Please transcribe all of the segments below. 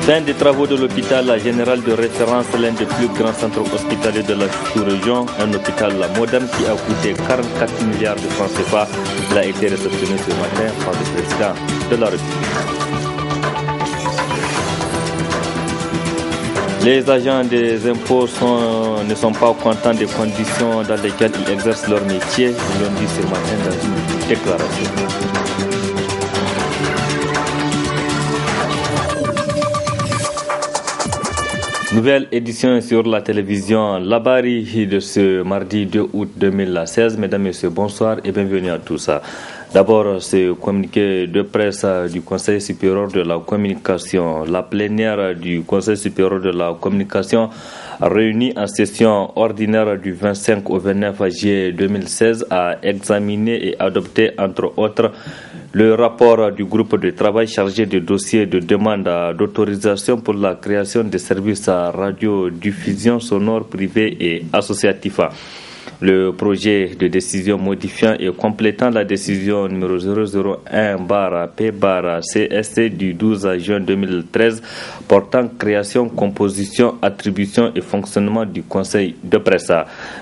Fin des travaux de l'hôpital général de référence, l'un des plus grands centres hospitaliers de la sous-région, un hôpital moderne qui a coûté 44 milliards de francs CFA. Il a été réceptionné ce matin par le président de la République. Les agents des impôts ne sont pas contents des conditions dans lesquelles ils exercent leur métier. Ils l'ont dit ce matin dans une déclaration. Nouvelle édition sur la télévision Labari de ce mardi 2 août 2016. Mesdames et messieurs, bonsoir et bienvenue à tous. D'abord, ce communiqué de presse du Conseil supérieur de la communication. La plénière du Conseil supérieur de la communication réunie en session ordinaire du 25 au 29 juillet 2016 a examiné et adopté, entre autres, le rapport du groupe de travail chargé de dossiers de demande d'autorisation pour la création de services à radiodiffusion sonore privés et associatifs. Le projet de décision modifiant et complétant la décision numéro 001-P-CSC du 12 juin 2013 portant création, composition, attribution et fonctionnement du Conseil de presse.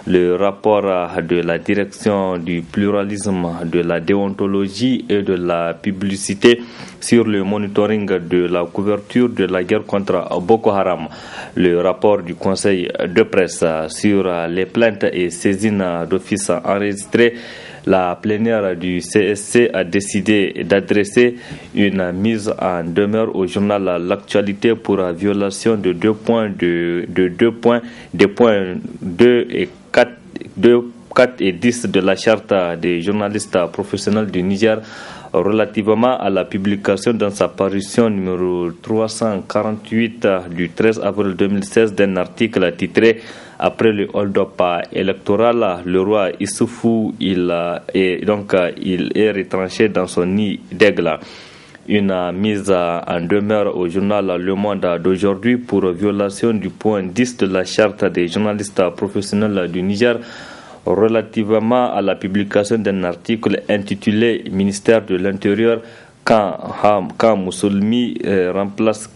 Le rapport de la direction du pluralisme, de la déontologie et de la publicité sur le monitoring de la couverture de la guerre contre Boko Haram. Le rapport du Conseil de presse sur les plaintes et saisines d'office enregistrées. La plénière du CSC a décidé d'adresser une mise en demeure au journal L'Actualité pour violation de deux points des points 2 et 4 et 10 de la charte des journalistes professionnels du Niger relativement à la publication dans sa parution numéro 348 du 13 avril 2016 d'un article titré « Après le hold-up électoral, le roi Issoufou il est retranché dans son nid d'aigle ». Une mise en demeure au journal Le Monde d'aujourd'hui pour violation du point 10 de la charte des journalistes professionnels du Niger relativement à la publication d'un article intitulé « Ministère de l'Intérieur quand Mussolini remplace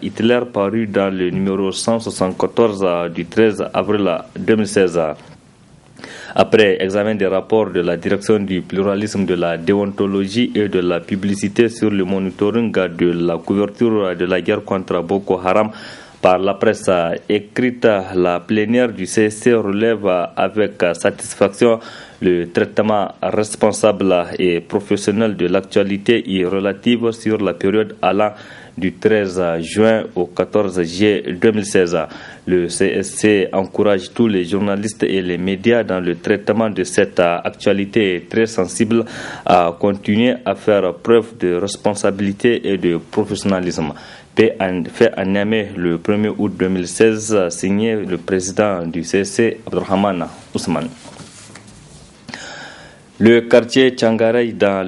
Hitler » paru dans le numéro 174 du 13 avril 2016. Après examen des rapports de la direction du pluralisme, de la déontologie et de la publicité sur le monitoring de la couverture de la guerre contre Boko Haram par la presse écrite, la plénière du CSC relève avec satisfaction le traitement responsable et professionnel de l'actualité relative sur la période allant du 13 juin au 14 juillet 2016. Le CSC encourage tous les journalistes et les médias dans le traitement de cette actualité très sensible à continuer à faire preuve de responsabilité et de professionnalisme. Fait à Niamey le 1er août 2016, signé le président du CSC, Abdurrahman Ousmane. Le quartier Tchangaray dans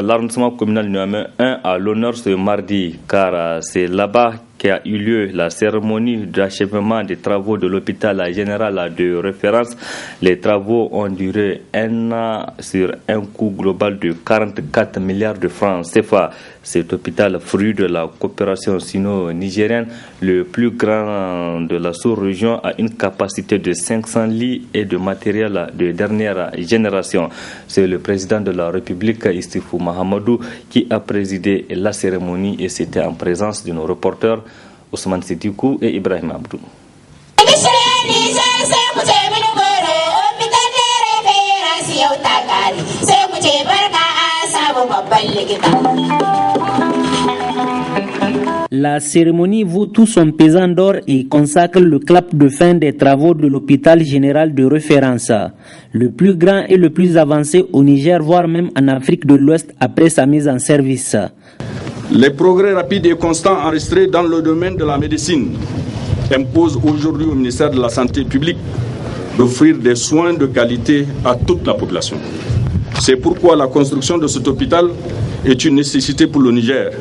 l'arrondissement communal Niamey 1 a l'honneur ce mardi, car c'est là-bas qu'a eu lieu la cérémonie d'achèvement des travaux de l'hôpital général de référence. Les travaux ont duré un an sur un coût global de 44 milliards de francs CFA. Cet hôpital, fruit de la coopération sino-nigérienne, le plus grand de la sous-région, a une capacité de 500 lits et de matériel de dernière génération. C'est le président de la République, Issoufou Mahamadou, qui a présidé la cérémonie et c'était en présence de nos reporters Ousmane Sidikou et Ibrahim Abdou. La cérémonie vaut tout son pesant d'or et consacre le clap de fin des travaux de l'hôpital général de référence, le plus grand et le plus avancé au Niger, voire même en Afrique de l'Ouest après sa mise en service. Les progrès rapides et constants enregistrés dans le domaine de la médecine imposent aujourd'hui au ministère de la Santé publique d'offrir des soins de qualité à toute la population. C'est pourquoi la construction de cet hôpital est une nécessité pour le Niger,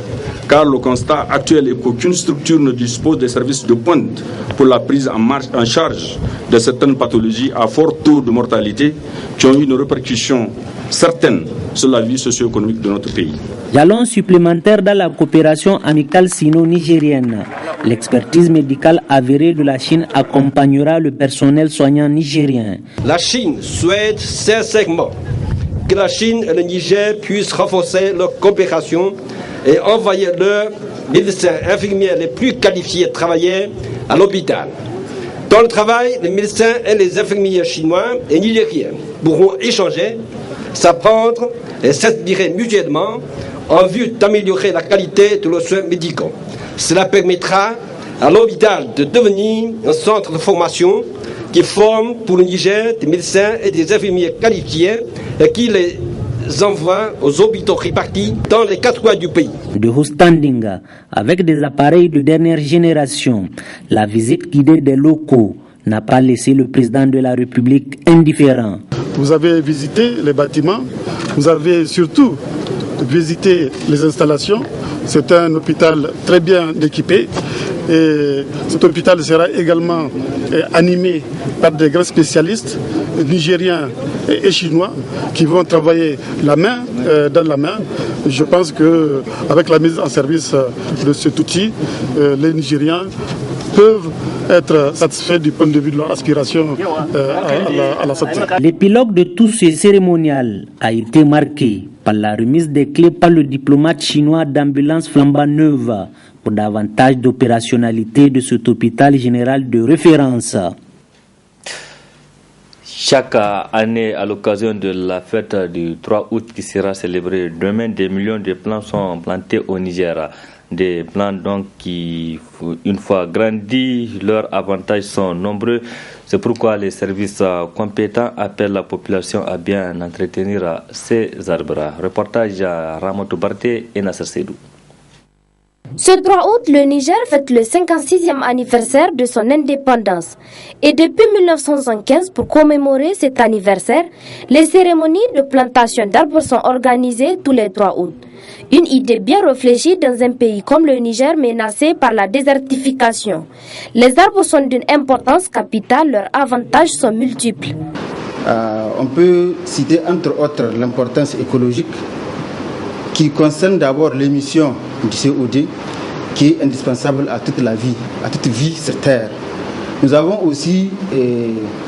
car le constat actuel est qu'aucune structure ne dispose des services de pointe pour la prise en charge de certaines pathologies à fort taux de mortalité qui ont une répercussion certaine sur la vie socio-économique de notre pays. Jalon supplémentaire dans la coopération amicale sino-nigérienne. L'expertise médicale avérée de la Chine accompagnera le personnel soignant nigérien. La Chine souhaite sincèrement que la Chine et le Niger puissent renforcer leur coopération et envoyer leurs médecins infirmiers les plus qualifiés travailler à l'hôpital. Dans le travail, les médecins et les infirmiers chinois et nigériens pourront échanger, s'apprendre et s'inspirer mutuellement en vue d'améliorer la qualité de leurs soins médicaux. Cela permettra à l'hôpital de devenir un centre de formation qui forme pour le Niger des médecins et des infirmiers qualifiés et qui les envoie aux hôpitaux répartis dans les 4 coins du pays. De haut standing, avec des appareils de dernière génération, la visite guidée des locaux n'a pas laissé le président de la République indifférent. Vous avez visité les bâtiments, vous avez surtout visité les installations. C'est un hôpital très bien équipé et cet hôpital sera également animé par des grands spécialistes nigériens et chinois qui vont travailler la main dans la main. Je pense qu'avec la mise en service de cet outil, les Nigériens peuvent être satisfaits du point de vue de leur aspiration à la santé. L'épilogue de tout ce cérémonial a été marqué par la remise des clés par le diplomate chinois d'ambulance flambant neuve pour davantage d'opérationnalité de cet hôpital général de référence. Chaque année, à l'occasion de la fête du 3 août qui sera célébrée demain, des millions de plants sont plantés au Niger. Des plants donc qui, une fois grandis, leurs avantages sont nombreux. C'est pourquoi les services compétents appellent la population à bien entretenir ces arbres. Reportage à Ramatou Barté et Nasser Seydou. Ce 3 août, le Niger fête le 56e anniversaire de son indépendance. Et depuis 1975, pour commémorer cet anniversaire, les cérémonies de plantation d'arbres sont organisées tous les 3 août. Une idée bien réfléchie dans un pays comme le Niger menacé par la désertification. Les arbres sont d'une importance capitale, leurs avantages sont multiples. On peut citer entre autres l'importance écologique qui concerne d'abord l'émission du CO2 qui est indispensable à toute la vie, à toute vie sur Terre. Nous avons aussi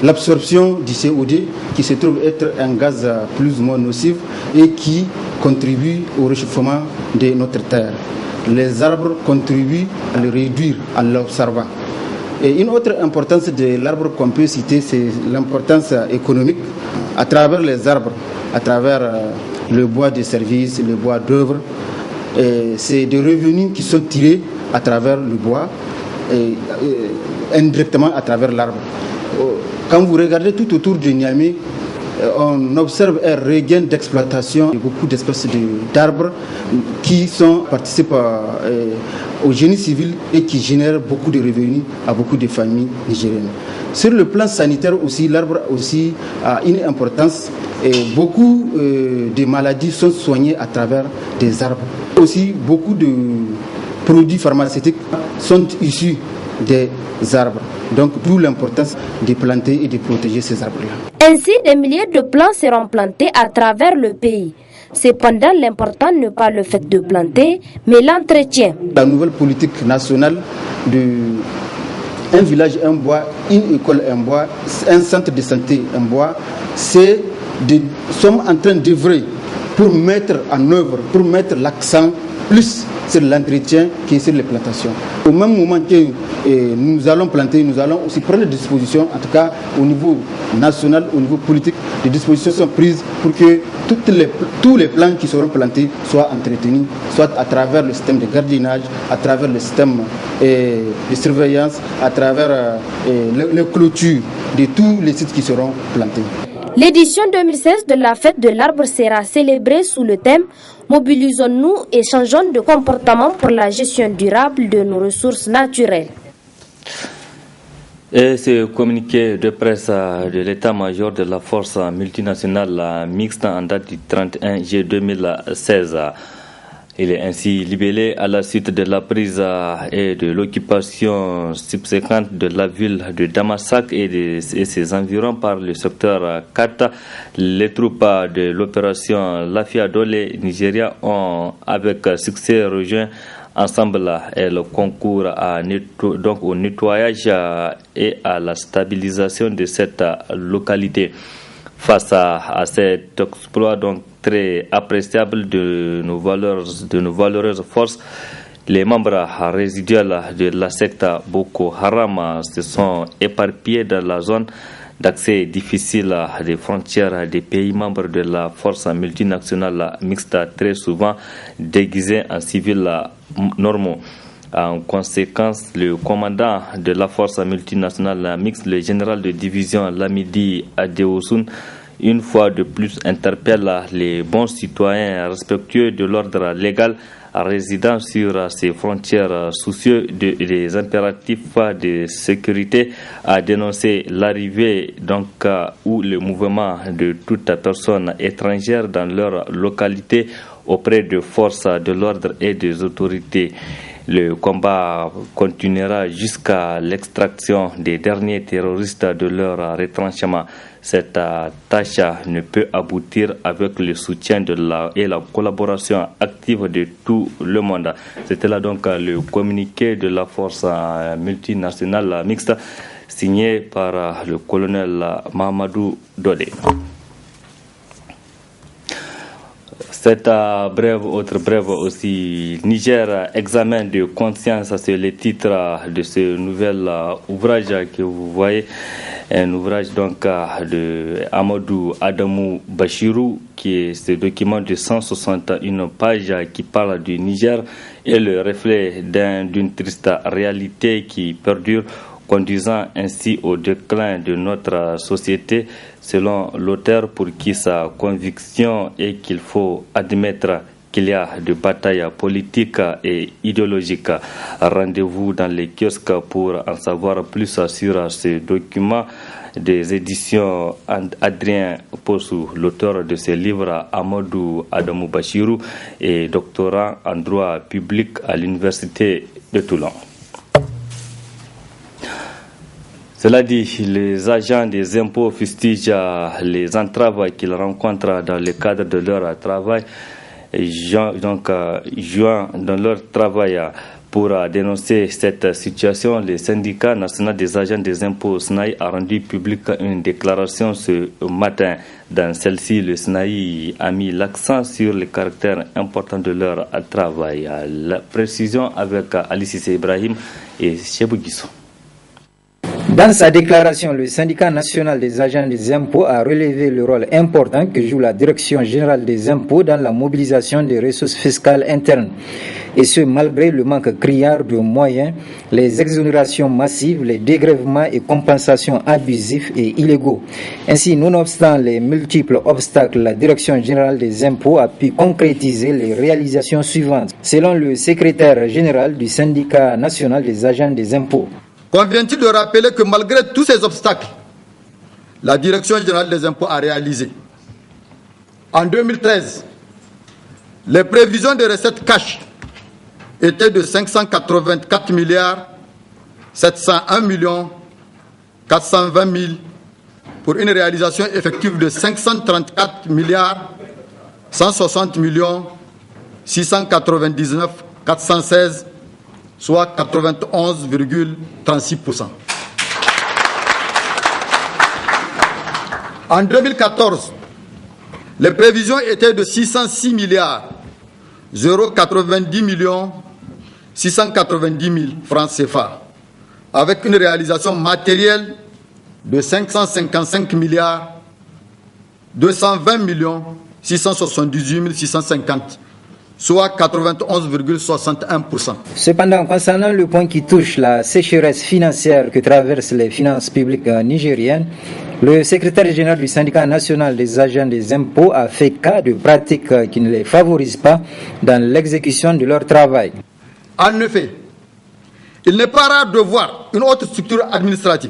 l'absorption du CO2 qui se trouve être un gaz plus ou moins nocif et qui contribue au réchauffement de notre Terre. Les arbres contribuent à le réduire en l'observant. Et une autre importance de l'arbre qu'on peut citer, c'est l'importance économique à travers les arbres, à travers le bois de service, le bois d'œuvre. C'est des revenus qui sont tirés à travers le bois et indirectement à travers l'arbre. Quand vous regardez tout autour de Niamey, on observe un regain d'exploitation de beaucoup d'espèces d'arbres qui participent au génie civil et qui génèrent beaucoup de revenus à beaucoup de familles nigériennes. Sur le plan sanitaire aussi, l'arbre aussi a une importance et beaucoup de maladies sont soignées à travers des arbres. Aussi, beaucoup de produits pharmaceutiques sont issus des arbres. Donc, d'où l'importance de planter et de protéger ces arbres-là. Ainsi, des milliers de plants seront plantés à travers le pays. Cependant, l'important n'est pas le fait de planter, mais l'entretien. La nouvelle politique nationale de un village, un bois, une école, un bois, un centre de santé, un bois, sommes en train d'œuvrer pour mettre en œuvre, pour mettre l'accent plus sur l'entretien que sur les plantations. Au même moment que nous allons planter, nous allons aussi prendre des dispositions, en tout cas au niveau national, au niveau politique, des dispositions sont prises pour que tous les plants qui seront plantés soient entretenus, soit à travers le système de gardiennage, à travers le système de surveillance, à travers les clôtures de tous les sites qui seront plantés. L'édition 2016 de la fête de l'arbre sera célébrée sous le thème « Mobilisons-nous et changeons de comportement pour la gestion durable de nos ressources naturelles ». Et ce communiqué de presse de l'état-major de la force multinationale mixte en date du 31 juillet 2016. Il est ainsi libellé à la suite de la prise et de l'occupation subséquente de la ville de Damasak et ses environs par le secteur 4. Les troupes de l'opération Lafia Dole Nigeria ont avec succès rejoint ensemble le concours au nettoyage et à la stabilisation de cette localité. Face à cet exploit donc très appréciable de nos valeureuses forces, les membres résiduels de la secte Boko Haram se sont éparpillés dans la zone d'accès difficile des frontières des pays membres de la force multinationale mixte, très souvent déguisés en civils normaux. En conséquence, le commandant de la force multinationale mixte, le général de division Lamidi Adeosun, une fois de plus interpelle les bons citoyens respectueux de l'ordre légal résidant sur ces frontières, soucieux des impératifs de sécurité, à dénoncer l'arrivée ou le mouvement de toute personne étrangère dans leur localité auprès de forces de l'ordre et des autorités. Le combat continuera jusqu'à l'extraction des derniers terroristes de leur retranchement. Cette tâche ne peut aboutir avec le soutien et la collaboration active de tout le monde. C'était là donc le communiqué de la force multinationale mixte signé par le colonel Mahamadou Dodé. Autre brève aussi, Niger, examen de conscience, c'est le titre de ce nouvel ouvrage que vous voyez, un ouvrage donc de Amadou Adamou Bachirou, qui est ce document de 161 pages qui parle du Niger et le reflet d'une triste réalité qui perdure, conduisant ainsi au déclin de notre société, selon l'auteur, pour qui sa conviction est qu'il faut admettre qu'il y a des batailles politiques et idéologiques. Rendez-vous dans les kiosques pour en savoir plus sur ce document des éditions Adrien Possou. L'auteur de ce livre, Amadou Adamou Bachirou, est doctorant en droit public à l'université de Toulon. Cela dit, les agents des impôts fustigent les entraves qu'ils rencontrent dans le cadre de leur travail. Jouant dans leur travail pour dénoncer cette situation, le syndicat national des agents des impôts SNAI a rendu public une déclaration ce matin. Dans celle-ci, le SNAI a mis l'accent sur le caractère important de leur travail. La précision avec Ali Cissé Ibrahim et Chebou Guissou. Dans sa déclaration, le syndicat national des agents des impôts a relevé le rôle important que joue la direction générale des impôts dans la mobilisation des ressources fiscales internes. Et ce, malgré le manque criard de moyens, les exonérations massives, les dégrèvements et compensations abusifs et illégaux. Ainsi, nonobstant les multiples obstacles, la direction générale des impôts a pu concrétiser les réalisations suivantes. Selon le secrétaire général du syndicat national des agents des impôts. Convient-il de rappeler que malgré tous ces obstacles, la Direction générale des impôts a réalisé. En 2013, les prévisions de recettes cash étaient de 584 milliards 701 millions 420 000 pour une réalisation effective de 534 milliards 160 millions 699 416, soit 91,36%. En 2014, les prévisions étaient de 606 milliards 090 millions 690 000 francs CFA, avec une réalisation matérielle de 555 milliards 220 millions 678 650, soit 91,61%. Cependant, concernant le point qui touche la sécheresse financière que traversent les finances publiques nigériennes, le secrétaire général du syndicat national des agents des impôts a fait cas de pratiques qui ne les favorisent pas dans l'exécution de leur travail. En effet, il n'est pas rare de voir une autre structure administrative,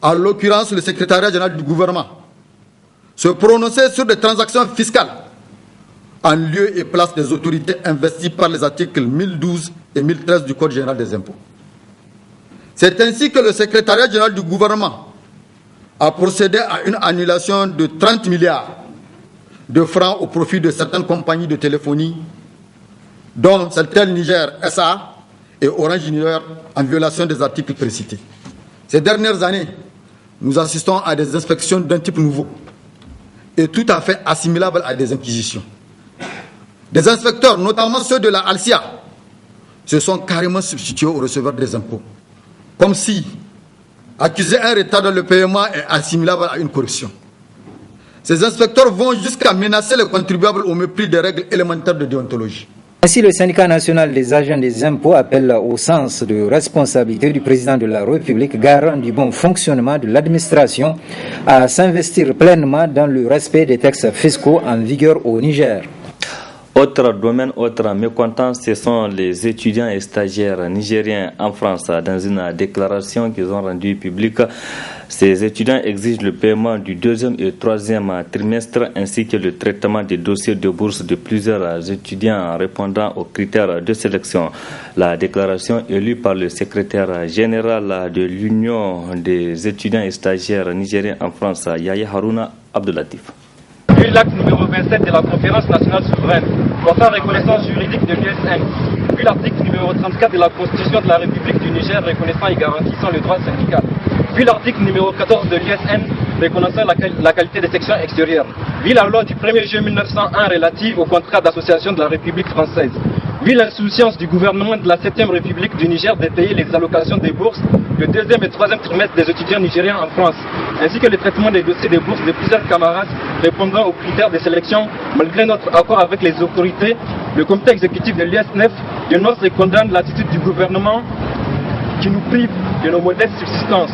en l'occurrence le secrétariat général du gouvernement, se prononcer sur des transactions fiscales en lieu et place des autorités investies par les articles 1012 et 1013 du Code général des impôts. C'est ainsi que le secrétariat général du gouvernement a procédé à une annulation de 30 milliards de francs au profit de certaines compagnies de téléphonie, dont Celtel Niger SA et Orange Junior, en violation des articles précités. Ces dernières années, nous assistons à des inspections d'un type nouveau et tout à fait assimilable à des inquisitions. Des inspecteurs, notamment ceux de la Alcia, se sont carrément substitués aux receveurs des impôts, comme si accuser un retard dans le paiement est assimilable à une corruption. Ces inspecteurs vont jusqu'à menacer les contribuables au mépris des règles élémentaires de déontologie. Ainsi, le syndicat national des agents des impôts appelle au sens de responsabilité du président de la République, garant du bon fonctionnement de l'administration, à s'investir pleinement dans le respect des textes fiscaux en vigueur au Niger. Autre domaine, autre mécontent, ce sont les étudiants et stagiaires nigériens en France. Dans une déclaration qu'ils ont rendue publique, ces étudiants exigent le paiement du 2e et 3e trimestre ainsi que le traitement des dossiers de bourse de plusieurs étudiants répondant aux critères de sélection. La déclaration est lue par le secrétaire général de l'Union des étudiants et stagiaires nigériens en France, Yaya Haruna Abdoulatif. Vu l'acte numéro 27 de la Conférence nationale souveraine portant reconnaissance juridique de l'USN, vu l'article numéro 34 de la Constitution de la République du Niger reconnaissant et garantissant le droit syndical, vu l'article numéro 14 de l'USN reconnaissant la qualité des sections extérieures, vu la loi du 1er juillet 1901 relative au contrat d'association de la République française, vu l'insouciance du gouvernement de la 7e République du Niger de payer les allocations des bourses le 2e et 3e trimestre des étudiants nigériens en France, ainsi que le traitement des dossiers de bourses de plusieurs camarades répondant aux critères de sélection, malgré notre accord avec les autorités, le comité exécutif de l'US9 dénonce et condamne l'attitude du gouvernement qui nous prive de nos modestes subsistances.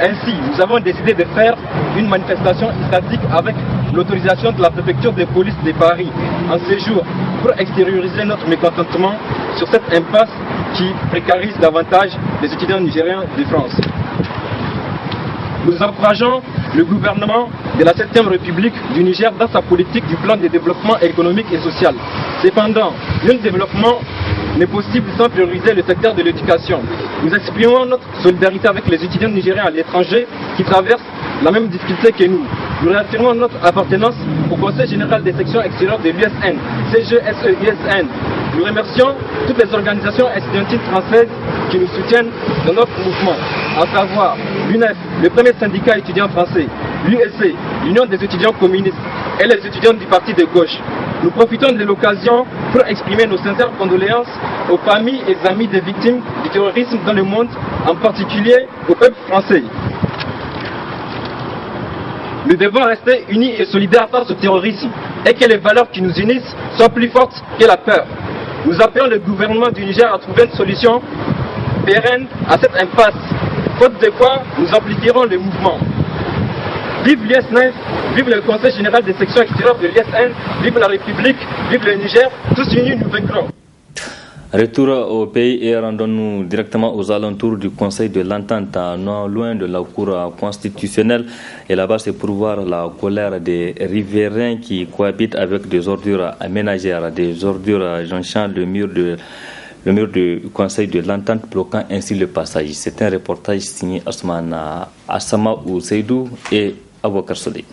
Ainsi, nous avons décidé de faire une manifestation statique avec l'autorisation de la préfecture de police de Paris en séjour pour extérioriser notre mécontentement sur cette impasse qui précarise davantage les étudiants nigériens de France. Nous encourageons le gouvernement de la 7e République du Niger dans sa politique du plan de développement économique et social. Cependant, le développement n'est possible sans prioriser le secteur de l'éducation. Nous exprimons notre solidarité avec les étudiants nigériens à l'étranger qui traversent la même difficulté que nous. Nous réaffirmons notre appartenance au Conseil général des sections extérieures de l'USN, CGSE-USN. Nous remercions toutes les organisations estudiantines françaises qui nous soutiennent dans notre mouvement, à savoir l'UNEF, le premier syndicat étudiant français, l'USC, l'Union des étudiants communistes et les étudiants du parti de gauche. Nous profitons de l'occasion pour exprimer nos sincères condoléances aux familles et amis des victimes du terrorisme dans le monde, en particulier au peuple français. Nous devons rester unis et solidaires face au terrorisme et que les valeurs qui nous unissent soient plus fortes que la peur. Nous appelons le gouvernement du Niger à trouver une solution pérenne à cette impasse. Faute de quoi, nous amplifierons le mouvement. Vive l'US9, vive le Conseil général des sections extérieures de l'USN, vive la République, vive le Niger, tous unis nous vaincrons. Retour au pays et rendons-nous directement aux alentours du Conseil de l'Entente, non loin de la Cour constitutionnelle. Et là-bas, c'est pour voir la colère des riverains qui cohabitent avec des ordures ménagères, des ordures jonchant le mur du Conseil de l'Entente, bloquant ainsi le passage. C'est un reportage signé Assama Seydou et Abouakar Solé.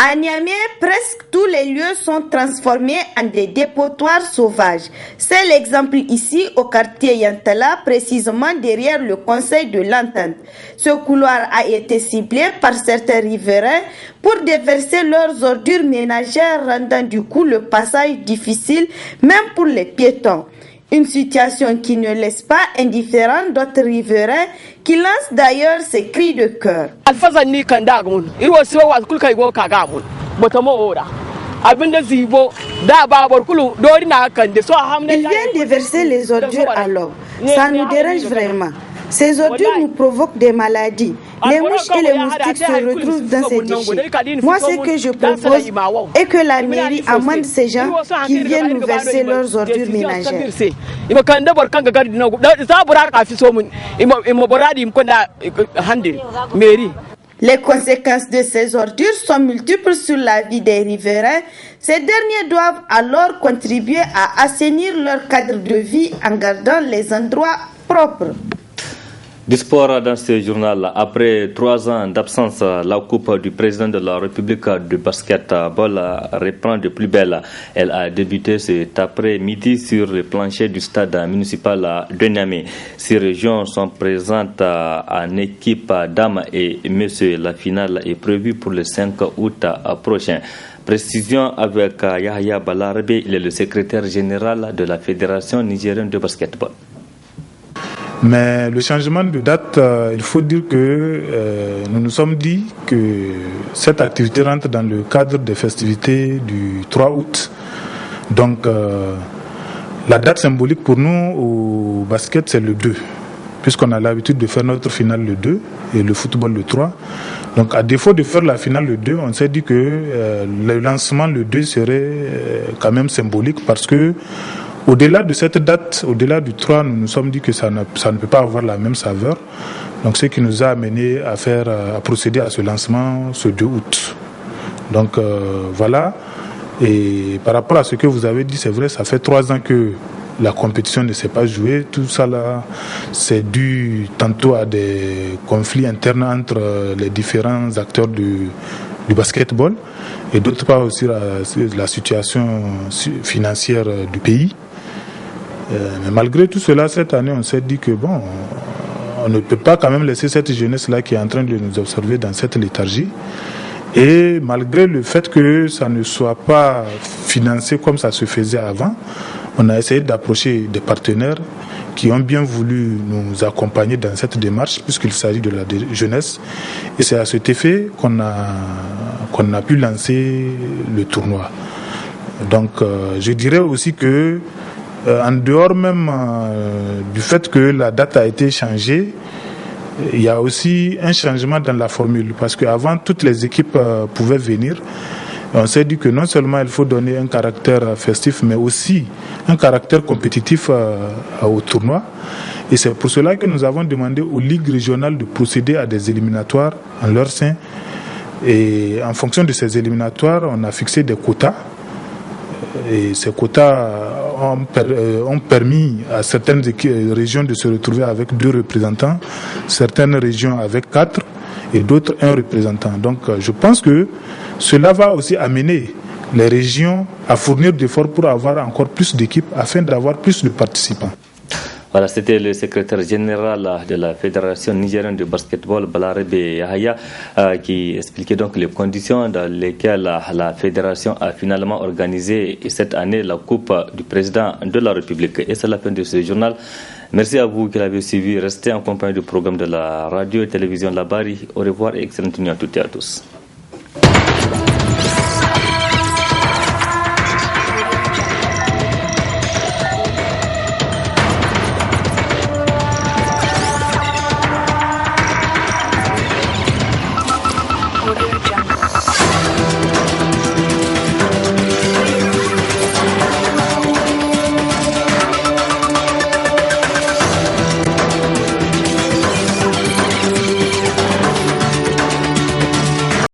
À Niamey, presque tous les lieux sont transformés en des dépotoirs sauvages. C'est l'exemple ici au quartier Yantala, précisément derrière le Conseil de l'Entente. Ce couloir a été ciblé par certains riverains pour déverser leurs ordures ménagères, rendant du coup le passage difficile même pour les piétons. Une situation qui ne laisse pas indifférent d'autres riverains qui lancent d'ailleurs ces cris de cœur. Ils viennent déverser les ordures à l'eau. Ça nous dérange vraiment. Ces ordures nous provoquent des maladies. Les mouches et les moustiques se retrouvent dans ces déchets. Moi, ce que je propose est que la mairie amende ces gens qui viennent nous verser leurs ordures ménagères. Les conséquences de ces ordures sont multiples sur la vie des riverains. Ces derniers doivent alors contribuer à assainir leur cadre de vie en gardant les endroits propres. Du sport dans ce journal. Après 3 ans d'absence, la coupe du président de la République de basketball reprend de plus belle. Elle a débuté cet après-midi sur le plancher du stade municipal de Niamey. 6 régions sont présentes en équipe dames et messieurs. La finale est prévue pour le 5 août prochain. Précision avec Yahya Balarabe, il est le secrétaire général de la Fédération nigérienne de basketball. Mais le changement de date, il faut dire que nous nous sommes dit que cette activité rentre dans le cadre des festivités du 3 août. Donc la date symbolique pour nous au basket, c'est le 2, puisqu'on a l'habitude de faire notre finale le 2 et le football le 3. Donc à défaut de faire la finale le 2, on s'est dit que le lancement le 2 serait quand même symbolique, parce que au-delà de cette date, au-delà du 3, nous nous sommes dit que ça ne peut pas avoir la même saveur. Donc ce qui nous a amené à procéder à ce lancement ce 2 août. Donc voilà. Et par rapport à ce que vous avez dit, c'est vrai, ça fait 3 ans que la compétition ne s'est pas jouée. Tout ça là, c'est dû tantôt à des conflits internes entre les différents acteurs du basketball, et d'autre part aussi la situation financière du pays. Mais malgré tout cela, cette année, on s'est dit que bon, on ne peut pas quand même laisser cette jeunesse-là qui est en train de nous observer dans cette léthargie. Et malgré le fait que ça ne soit pas financé comme ça se faisait avant, on a essayé d'approcher des partenaires qui ont bien voulu nous accompagner dans cette démarche, puisqu'il s'agit de la jeunesse. Et c'est à cet effet qu'on a pu lancer le tournoi. Donc je dirais aussi que en dehors même du fait que la date a été changée, il y a aussi un changement dans la formule, parce qu'avant toutes les équipes pouvaient venir. On s'est dit que non seulement il faut donner un caractère festif, mais aussi un caractère compétitif au tournoi. Et c'est pour cela que nous avons demandé aux ligues régionales de procéder à des éliminatoires en leur sein. Et en fonction de ces éliminatoires, on a fixé des quotas. Et ces quotas ont permis à certaines régions de se retrouver avec 2 représentants, certaines régions avec 4 et d'autres 1 représentant. Donc je pense que cela va aussi amener les régions à fournir d'efforts pour avoir encore plus d'équipes afin d'avoir plus de participants. Voilà, c'était le secrétaire général de la Fédération nigérienne de basketball, Balarabe Yahya, qui expliquait donc les conditions dans lesquelles la Fédération a finalement organisé cette année la Coupe du Président de la République. Et c'est la fin de ce journal. Merci à vous qui l'avez suivi. Restez en compagnie du programme de la radio et télévision Labari. Au revoir et excellente nuit à toutes et à tous.